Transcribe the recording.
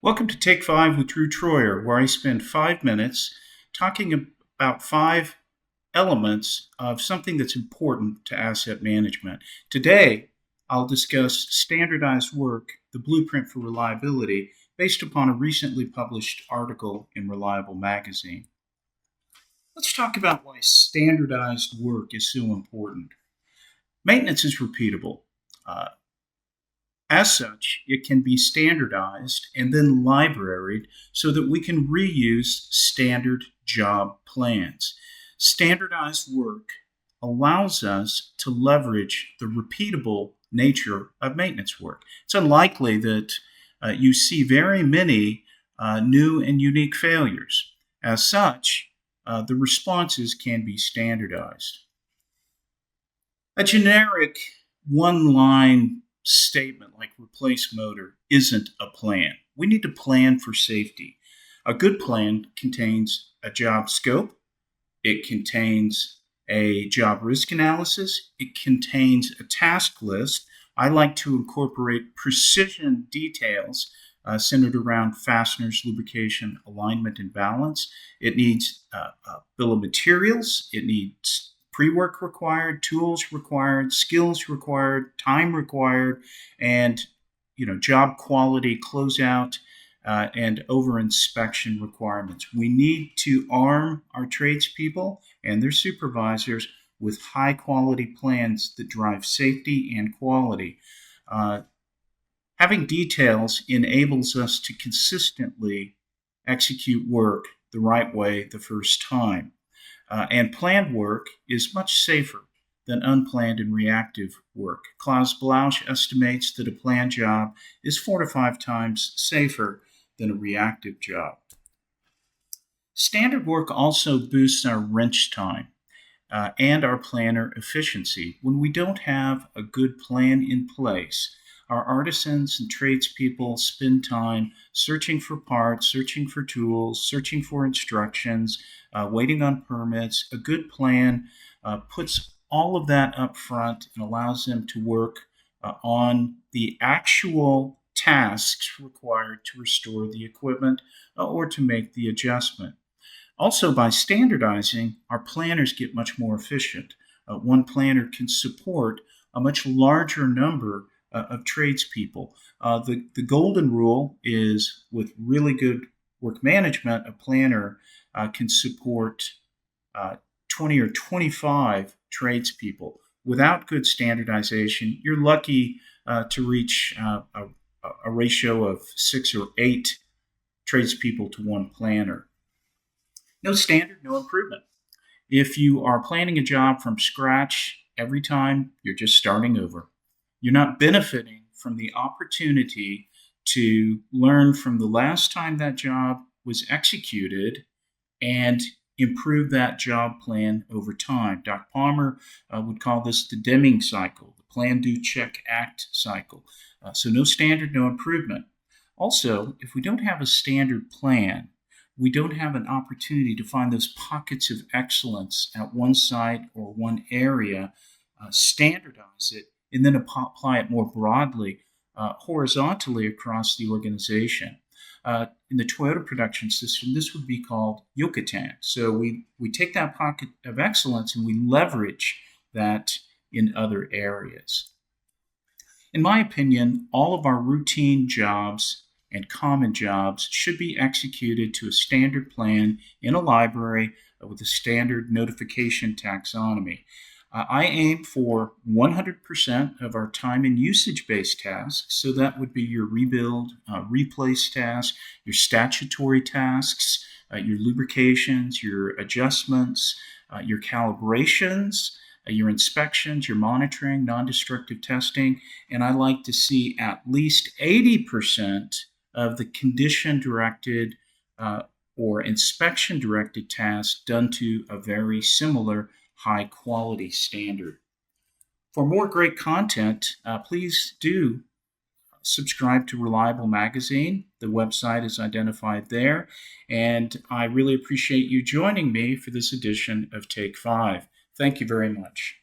Welcome to Take 5 with Drew Troyer, where I spend 5 minutes talking about 5 elements of something that's important to asset management. Today, I'll discuss standardized work, the blueprint for reliability, based upon a recently published article in Reliable Magazine. Let's talk about why standardized work is so important. Maintenance is repeatable. Uh, As such, it can be standardized and then libraried so that we can reuse standard job plans. Standardized work allows us to leverage the repeatable nature of maintenance work. It's unlikely that you see very many new and unique failures. As such, the responses can be standardized. A generic one line statement like replace motor isn't a plan. We need to plan for safety. A good plan contains a job scope, it contains a job risk analysis, it contains a task list. I like to incorporate precision details centered around fasteners, lubrication, alignment, and balance. It needs a bill of materials, it needs pre-work required, tools required, skills required, time required, and job quality closeout and over inspection requirements. We need to arm our tradespeople and their supervisors with high quality plans that drive safety and quality. Having details enables us to consistently execute work the right way the first time. And planned work is much safer than unplanned and reactive work. Klaus Blausch estimates that a planned job is 4 to 5 times safer than a reactive job. Standard work also boosts our wrench time and our planner efficiency. When we don't have a good plan in place, our artisans and tradespeople spend time searching for parts, searching for tools, searching for instructions, waiting on permits. A good plan puts all of that up front and allows them to work on the actual tasks required to restore the equipment or to make the adjustment. Also, by standardizing, our planners get much more efficient. One planner can support a much larger number of tradespeople. The golden rule is with really good work management, a planner can support 20 or 25 tradespeople. Without good standardization, you're lucky to reach a ratio of 6 or 8 tradespeople to one planner. No standard, no improvement. If you are planning a job from scratch every time, you're just starting over. You're not benefiting from the opportunity to learn from the last time that job was executed and improve that job plan over time. Doc Palmer would call this the Deming cycle, the plan, do, check, act cycle. So no standard, no improvement. Also, if we don't have a standard plan, we don't have an opportunity to find those pockets of excellence at one site or one area, standardize it, and then apply it more broadly, horizontally across the organization. In the Toyota production system, this would be called Yucatan. So we take that pocket of excellence and we leverage that in other areas. In my opinion, all of our routine jobs and common jobs should be executed to a standard plan in a library with a standard notification taxonomy. I aim for 100% of our time and usage-based tasks. So that would be your rebuild, replace tasks, your statutory tasks, your lubrications, your adjustments, your calibrations, your inspections, your monitoring, non-destructive testing. And I like to see at least 80% of the condition-directed or inspection-directed tasks done to a very similar high quality standard. For more great content, please do subscribe to Reliable Magazine. The website is identified there. And I really appreciate you joining me for this edition of Take 5. Thank you very much.